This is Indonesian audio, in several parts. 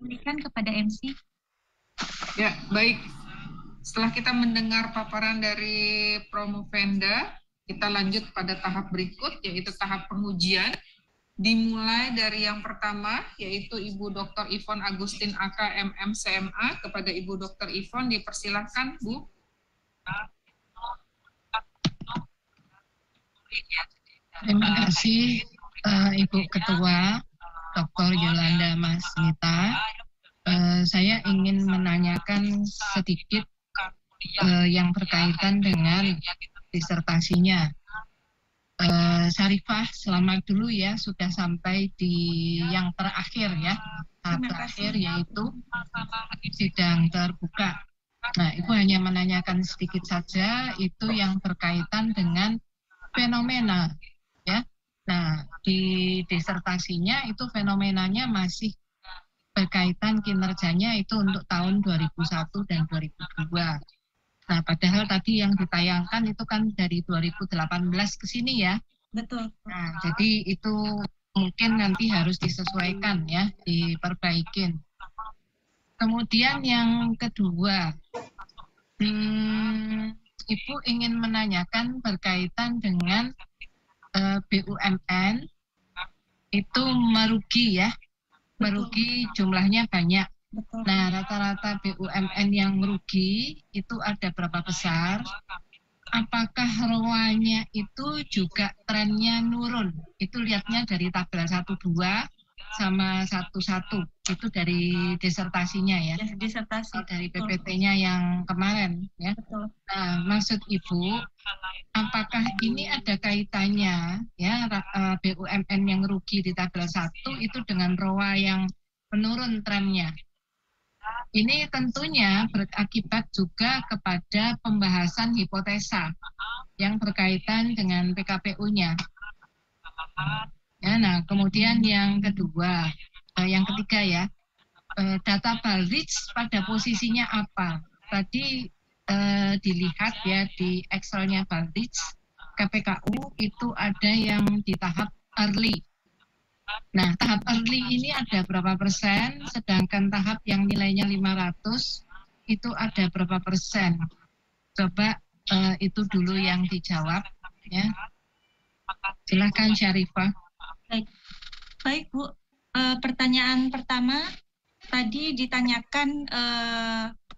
Berikan kepada MC. Ya, baik. Setelah kita mendengar paparan dari Promovenda, kita lanjut pada tahap berikut, yaitu tahap pengujian. Dimulai dari yang pertama, yaitu Ibu Dr. Ivon Agustin AK MM CMA. Kepada Ibu Dr. Ivon, dipersilahkan, Bu. Terima kasih Ibu Ketua Dr. Yolanda Masnita. Saya ingin menanyakan sedikit yang berkaitan dengan disertasinya. Syarifah, selamat dulu ya, sudah sampai di yang terakhir ya, tahap terakhir yaitu sidang terbuka. Nah, Ibu hanya menanyakan sedikit saja, itu yang berkaitan dengan fenomena ya. Nah, di disertasinya itu fenomenanya masih berkaitan kinerjanya itu untuk tahun 2001 dan 2002. Nah, padahal tadi yang ditayangkan itu kan dari 2018 ke sini ya. Betul. Nah, jadi itu mungkin nanti harus disesuaikan ya, diperbaikin. Kemudian yang kedua, Ibu ingin menanyakan berkaitan dengan BUMN itu merugi ya, merugi jumlahnya banyak. Betul. Nah, rata-rata BUMN yang merugi itu ada berapa besar? Apakah ROA-nya itu juga trennya nurun? Itu lihatnya dari tabel 12 sama 11. Itu dari disertasinya ya. Disertasi. Dari PPT-nya yang kemarin ya. Betul. Nah, maksud Ibu, apakah ini ada kaitannya ya BUMN yang rugi di tabel 1 itu dengan ROA yang menurun trennya? Ini tentunya berakibat juga kepada pembahasan hipotesa yang berkaitan dengan PKPU-nya. Ya, nah, kemudian yang kedua, yang ketiga ya, data Baldrich pada posisinya apa? Tadi dilihat ya di Excel-nya Baldrich, KPKU itu ada yang di tahap early. Nah, tahap early ini ada berapa persen, sedangkan tahap yang nilainya 500 itu ada berapa persen? Coba itu dulu yang dijawab ya. Silakan Syarifah. Baik Bu, pertanyaan pertama tadi ditanyakan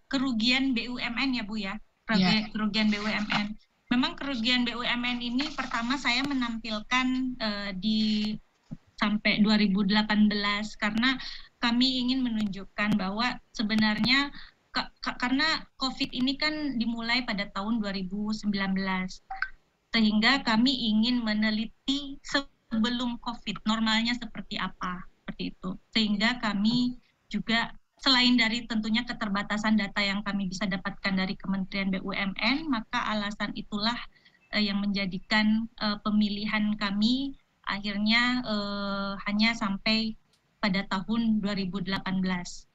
kerugian BUMN ya Bu ya, kerugian BUMN. Memang kerugian BUMN ini pertama saya menampilkan di sampai 2018 karena kami ingin menunjukkan bahwa sebenarnya karena COVID ini kan dimulai pada tahun 2019 sehingga kami ingin meneliti sebelum COVID normalnya seperti apa, seperti itu. Sehingga kami juga selain dari tentunya keterbatasan data yang kami bisa dapatkan dari Kementerian BUMN, maka alasan itulah yang menjadikan pemilihan kami akhirnya hanya sampai pada tahun 2018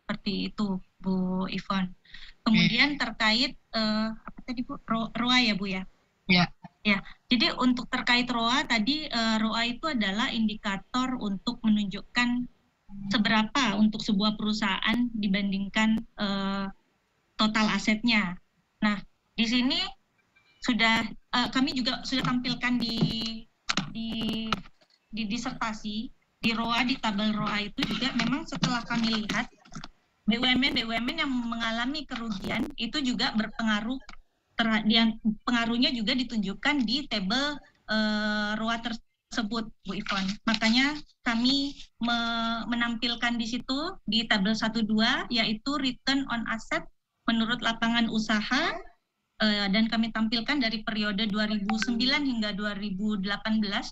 seperti itu Bu Ivon. Kemudian terkait apa tadi Bu, ROA ya Bu ya? Ya. Ya, jadi untuk terkait ROA tadi ROA itu adalah indikator untuk menunjukkan seberapa untuk sebuah perusahaan dibandingkan total asetnya. Nah, di sini sudah kami juga sudah tampilkan di disertasi di ROA, di tabel ROA itu juga memang setelah kami lihat BUMN yang mengalami kerugian itu juga berpengaruh pengaruhnya juga ditunjukkan di tabel ROA tersebut Bu Ivon. Makanya kami menampilkan di situ di tabel 12 yaitu return on asset menurut lapangan usaha dan kami tampilkan dari periode 2009 hingga 2018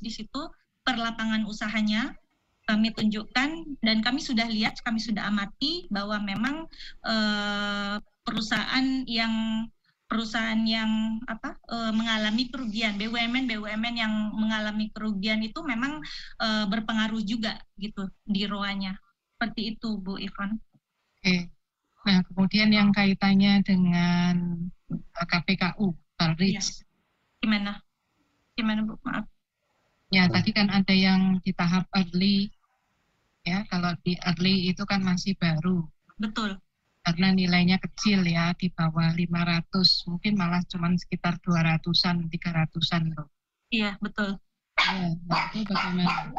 di situ per lapangan usahanya kami tunjukkan dan kami sudah lihat, kami sudah amati bahwa memang perusahaan yang mengalami kerugian, BUMN yang mengalami kerugian itu memang berpengaruh juga gitu di ROA-nya. Seperti itu Bu Ivon. Oke. Nah, kemudian yang kaitannya dengan KPKU, Baldrich. Ya. Gimana Bu? Maaf. Ya, tadi kan ada yang di tahap early, ya. Kalau di early itu kan masih baru. Betul. Karena nilainya kecil ya, di bawah 500, mungkin malah cuma sekitar 200-an, 300-an loh. Iya, betul. Ya, nah itu bagaimana?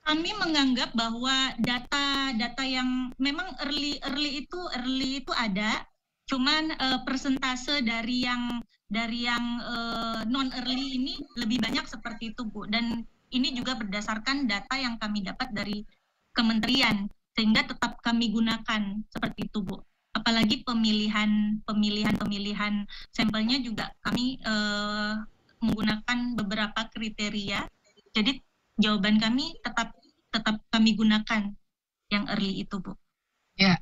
Kami menganggap bahwa data yang memang early itu ada, cuman persentase dari yang non early ini lebih banyak seperti itu, Bu. Dan ini juga berdasarkan data yang kami dapat dari kementerian, sehingga tetap kami gunakan seperti itu, Bu. Apalagi pemilihan sampelnya juga kami menggunakan beberapa kriteria. Jadi jawaban kami tetap kami gunakan yang early itu, Bu. Ya,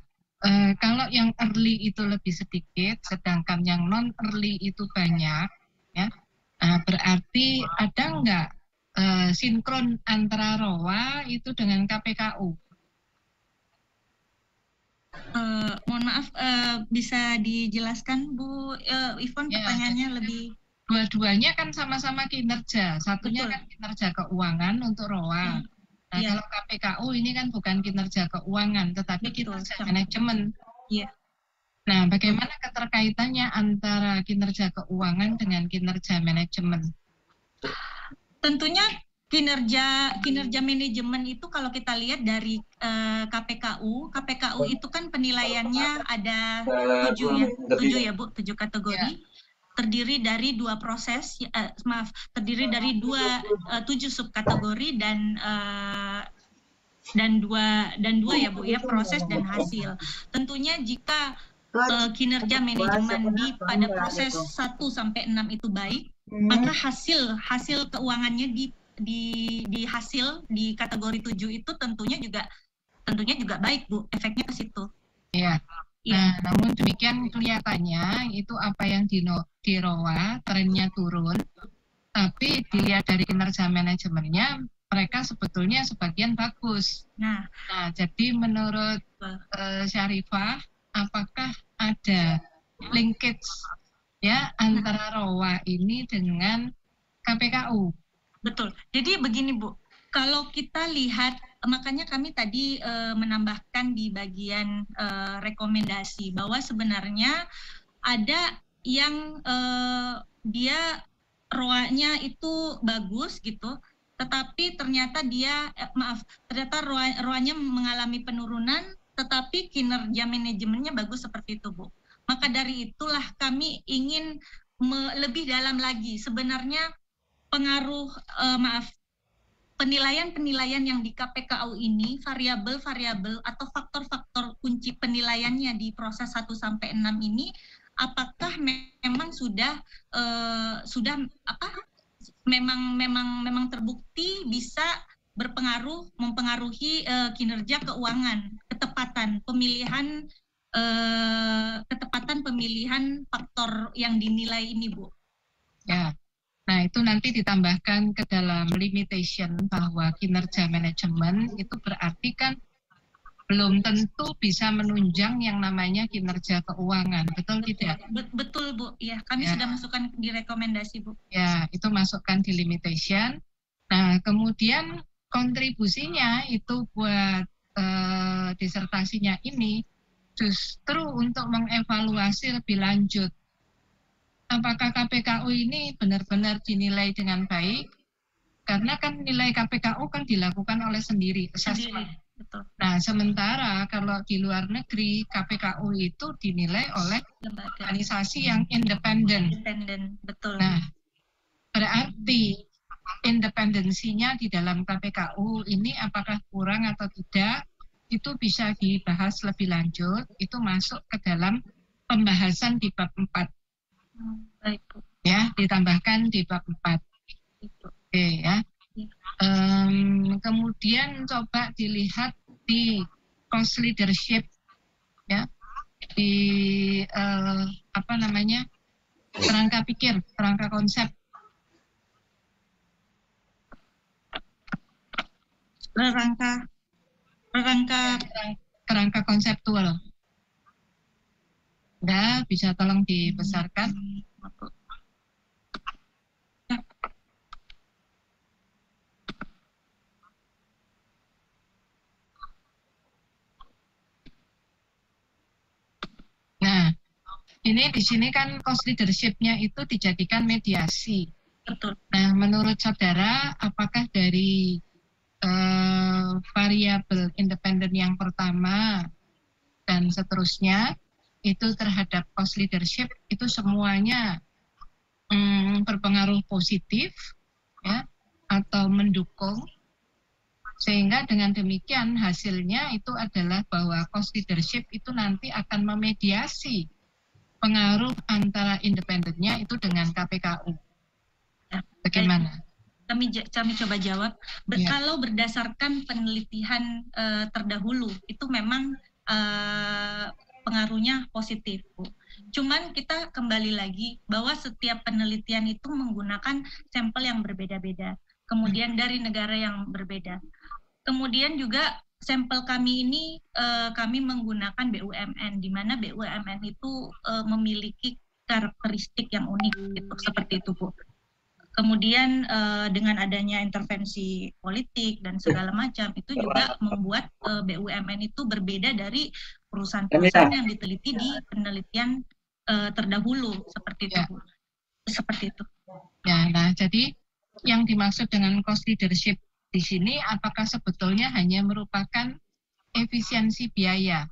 kalau yang early itu lebih sedikit, sedangkan yang non early itu banyak, ya, berarti ada nggak sinkron antara ROA itu dengan KPKU? Mohon maaf, bisa dijelaskan, Bu Ivon, Ya, pertanyaannya lebih. Dua-duanya kan sama-sama kinerja. Satunya Betul. kan kinerja keuangan untuk ROA. Nah, Ya. kalau KPKU ini kan bukan kinerja keuangan, tetapi Betul. kinerja manajemen. Iya. Nah, bagaimana keterkaitannya antara kinerja keuangan dengan kinerja manajemen? Tentunya kinerja manajemen itu kalau kita lihat dari KPKU itu kan penilaiannya ada 7 ya Bu, 7 kategori. Ya. Terdiri dari 2 proses, terdiri dari 7 subkategori dan dua ya Bu ya, proses dan hasil. Tentunya jika kinerja manajemen pada proses 1 sampai 6 itu baik, maka hasil keuangannya di hasil di kategori 7 itu tentunya juga baik, Bu. Efeknya ke situ. Iya. Nah, namun demikian kelihatannya itu apa yang di ROA trennya turun, tapi dilihat dari kinerja manajemennya mereka sebetulnya sebagian bagus. Nah jadi menurut Syarifah, apakah ada linkage ya antara ROA ini dengan KPKU? Betul. Jadi begini, Bu. Kalau kita lihat, makanya kami tadi menambahkan di bagian rekomendasi bahwa sebenarnya ada yang dia ROA-nya itu bagus gitu, tetapi ternyata ternyata ROA-nya mengalami penurunan, tetapi kinerja manajemennya bagus seperti itu, Bu. Maka dari itulah kami ingin lebih dalam lagi. Sebenarnya pengaruh penilaian yang di KPKU ini, variabel-variabel atau faktor-faktor kunci penilaiannya di proses 1 sampai 6 ini, apakah memang sudah memang terbukti bisa mempengaruhi kinerja keuangan, ketepatan pemilihan faktor yang dinilai ini, Bu. Ya. Nah, itu nanti ditambahkan ke dalam limitation bahwa kinerja manajemen itu berarti kan belum tentu bisa menunjang yang namanya kinerja keuangan. Betul tidak? Betul, Bu. Ya, kami sudah masukkan di rekomendasi, Bu. Ya, itu masukkan di limitation. Nah, kemudian kontribusinya itu buat disertasinya ini justru untuk mengevaluasi lebih lanjut apakah KPKU ini benar-benar dinilai dengan baik, karena kan nilai KPKU kan dilakukan oleh sendiri, assessment. Betul. Nah, sementara kalau di luar negeri, KPKU itu dinilai oleh organisasi yang independen. Betul. Nah, berarti independensinya di dalam KPKU ini apakah kurang atau tidak, itu bisa dibahas lebih lanjut, itu masuk ke dalam pembahasan di bab 4. Baik, Bu. Ya, ditambahkan di bab 4. Oke ya. Kemudian coba dilihat di cost leadership ya, di kerangka pikir, kerangka konsep. Kerangka konseptual. Udah, bisa tolong dibesarkan. Ini di sini kan cost leadership-nya itu dijadikan mediasi. Betul. Nah, menurut saudara, apakah dari variabel independen yang pertama dan seterusnya itu terhadap cost leadership itu semuanya berpengaruh positif, ya, atau mendukung, sehingga dengan demikian hasilnya itu adalah bahwa cost leadership itu nanti akan memediasi pengaruh antara independennya itu dengan KPKU. Bagaimana? Kami coba jawab. Kalau berdasarkan penelitian terdahulu itu memang pengaruhnya positif, Bu. Cuman kita kembali lagi bahwa setiap penelitian itu menggunakan sampel yang berbeda-beda. Kemudian dari negara yang berbeda. Kemudian juga sampel kami ini kami menggunakan BUMN, di mana BUMN itu memiliki karakteristik yang unik, gitu, seperti itu, Bu. Kemudian dengan adanya intervensi politik dan segala macam itu juga membuat BUMN itu berbeda dari perusahaan-perusahaan yang diteliti di penelitian terdahulu, seperti itu, Bu. Seperti itu. Ya, nah jadi yang dimaksud dengan cost leadership di sini apakah sebetulnya hanya merupakan efisiensi biaya?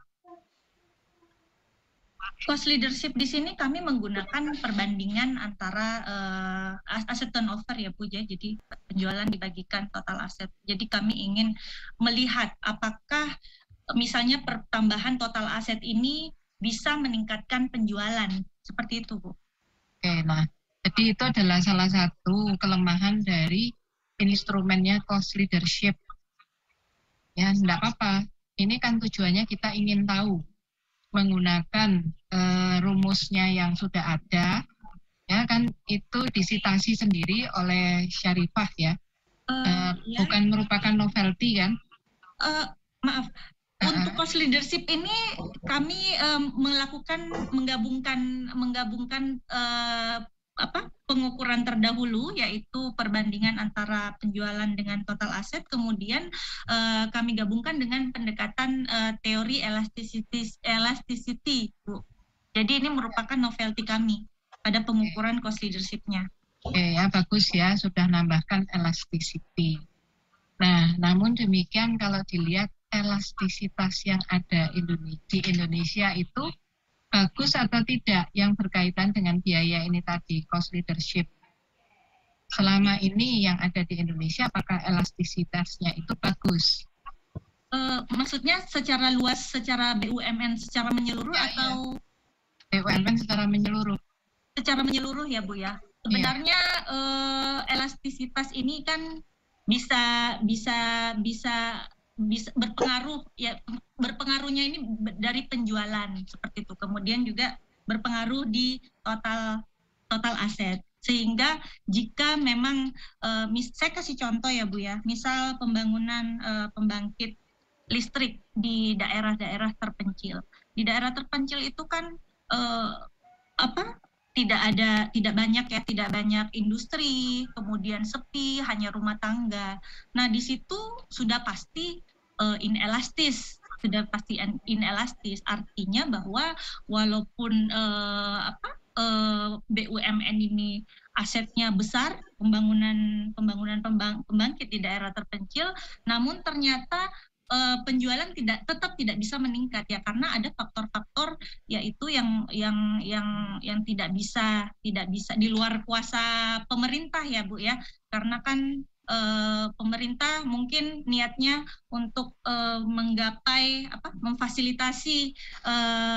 Cost leadership di sini kami menggunakan perbandingan antara aset turnover ya Bu ya. Jadi penjualan dibagikan total aset. Jadi kami ingin melihat apakah misalnya pertambahan total aset ini bisa meningkatkan penjualan. Seperti itu Bu. Oke, nah jadi itu adalah salah satu kelemahan dari instrumennya cost leadership. Ya, enggak apa-apa. Ini kan tujuannya kita ingin tahu menggunakan rumusnya yang sudah ada, ya kan itu disitasi sendiri oleh Syarifah ya, bukan merupakan novelty kan? Maaf, untuk cost leadership ini kami menggabungkan pengukuran terdahulu yaitu perbandingan antara penjualan dengan total aset, kemudian kami gabungkan dengan pendekatan teori elasticity, Bu. Jadi ini merupakan novelty kami pada pengukuran cost leadership-nya. Oke ya, bagus ya sudah nambahkan elasticity. Nah, namun demikian kalau dilihat elastisitas yang ada di Indonesia itu bagus atau tidak yang berkaitan dengan biaya ini tadi, cost leadership. Selama ini yang ada di Indonesia, apakah elastisitasnya itu bagus? Maksudnya secara luas, secara BUMN secara menyeluruh atau? BUMN secara menyeluruh. Secara menyeluruh ya Bu ya. Sebenarnya elastisitas ini kan bisa berpengaruh ya, berpengaruhnya ini dari penjualan seperti itu, kemudian juga berpengaruh di total aset, sehingga jika memang saya kasih contoh ya Bu ya, misal pembangunan pembangkit listrik di daerah-daerah terpencil itu kan tidak banyak industri, kemudian sepi, hanya rumah tangga. Nah, di situ sudah pasti inelastis, artinya bahwa walaupun BUMN ini asetnya besar, pembangunan pembangkit di daerah terpencil, namun ternyata penjualan tetap tidak bisa meningkat ya, karena ada faktor-faktor yaitu yang tidak bisa di luar kuasa pemerintah ya Bu ya, karena kan pemerintah mungkin niatnya untuk menggapai memfasilitasi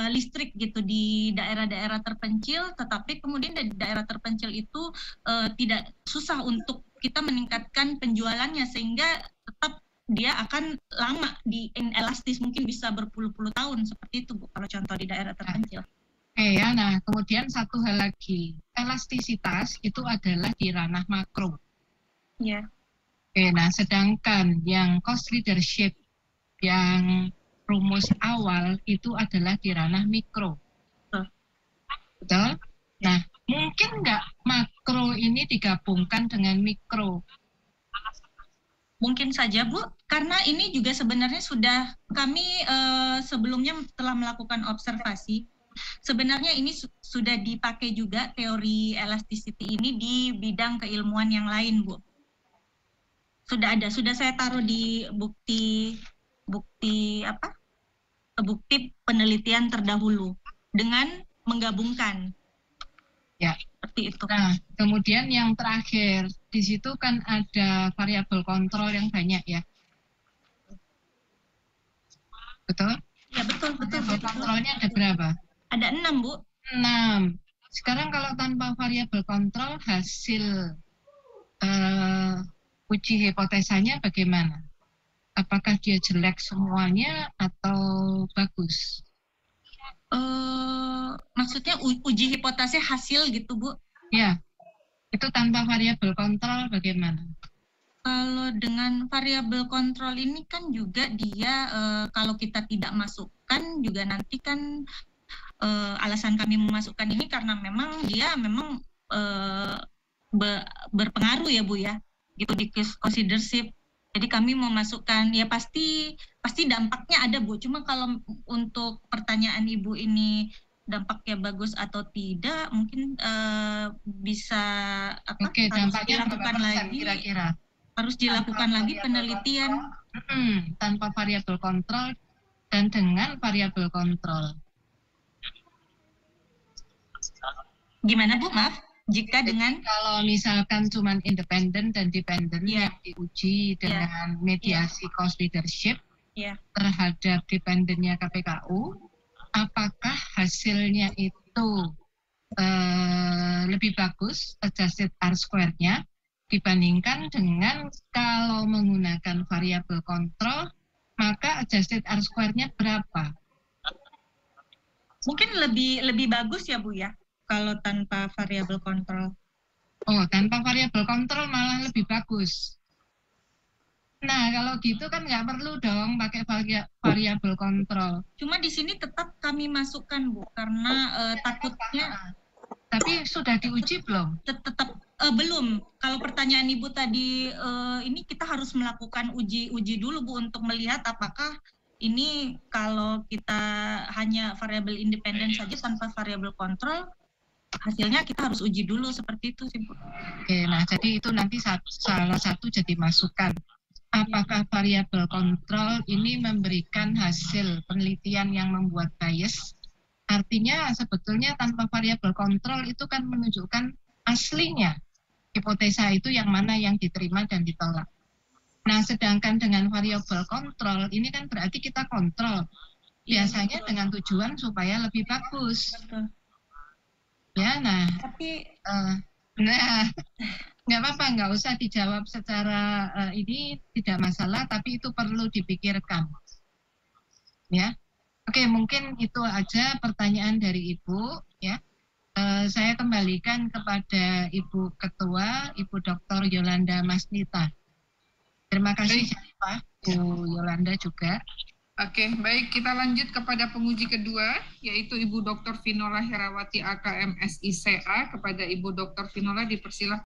listrik gitu di daerah-daerah terpencil, tetapi kemudian di daerah terpencil itu tidak susah untuk kita meningkatkan penjualannya, sehingga tetap dia akan lama di inelastis, mungkin bisa berpuluh-puluh tahun seperti itu Bu, kalau contoh di daerah terpencil. Oke ya, nah kemudian satu hal lagi, elastisitas itu adalah di ranah makro. Iya. Oke, nah sedangkan yang cost leadership yang rumus awal itu adalah di ranah mikro. Betul? Nah, mungkin nggak makro ini digabungkan dengan mikro? Mungkin saja Bu, karena ini juga sebenarnya sudah kami sebelumnya telah melakukan observasi sebenarnya ini sudah dipakai juga teori elasticity ini di bidang keilmuan yang lain, Bu. Sudah ada, sudah saya taruh di bukti penelitian terdahulu dengan menggabungkan. Ya. Seperti itu. Nah, kemudian yang terakhir, di situ kan ada variabel kontrol yang banyak ya. Betul? Ya, betul. Kontrolnya ada berapa? Ada 6, Bu. 6. Sekarang kalau tanpa variabel kontrol, hasil uji hipotesanya bagaimana? Apakah dia jelek semuanya atau bagus? Maksudnya uji hipotesnya hasil gitu, Bu? Ya, itu tanpa variabel kontrol bagaimana? Kalau dengan variabel kontrol ini kan juga dia kalau kita tidak masukkan juga nanti kan alasan kami memasukkan ini karena memang dia berpengaruh ya, Bu ya, gitu di considership. Jadi kami memasukkan ya pasti dampaknya ada, Bu. Cuma kalau untuk pertanyaan Ibu ini dampaknya bagus atau tidak, mungkin bisa dampaknya dilakukan lagi kira-kira. Harus dilakukan lagi penelitian tanpa variabel kontrol dan dengan variabel kontrol. Gimana, Bu? Maaf. Jika dengan kalau misalkan cuma independen dan dependen yang diuji dengan mediasi cost leadership terhadap dependennya KPKU, apakah hasilnya itu lebih bagus adjusted R-square-nya dibandingkan dengan kalau menggunakan variabel kontrol, maka adjusted R-square-nya berapa? Mungkin lebih bagus ya, Bu ya, kalau tanpa variabel kontrol. Oh, tanpa variabel kontrol malah lebih bagus. Nah, kalau gitu kan nggak perlu dong pakai variabel kontrol. Cuma di sini tetap kami masukkan, Bu, karena takutnya. Tapi sudah diuji belum? Tetap belum. Kalau pertanyaan Ibu tadi, ini kita harus melakukan uji dulu, Bu, untuk melihat apakah ini kalau kita hanya variabel independen saja tanpa variabel kontrol, hasilnya kita harus uji dulu, seperti itu sih, Bu. Oke, nah jadi itu nanti salah satu jadi masukan. Apakah variabel kontrol ini memberikan hasil penelitian yang membuat bias? Artinya sebetulnya tanpa variabel kontrol itu kan menunjukkan aslinya hipotesa itu yang mana yang diterima dan ditolak. Nah, sedangkan dengan variabel kontrol ini kan berarti kita kontrol. Biasanya dengan tujuan supaya lebih bagus. Betul. Ya, nah. Tapi nggak apa-apa, nggak usah dijawab secara ini tidak masalah, tapi itu perlu dipikirkan. Ya. Oke, mungkin itu aja pertanyaan dari Ibu. Ya, saya kembalikan kepada Ibu Ketua, Ibu Dr. Yolanda Masnita. Terima kasih, Pak, Bu Yolanda juga. Oke, baik. Kita lanjut kepada penguji kedua, yaitu Ibu Dr. Vinola Herawati AKM SICA. Kepada Ibu Dr. Vinola dipersilakan.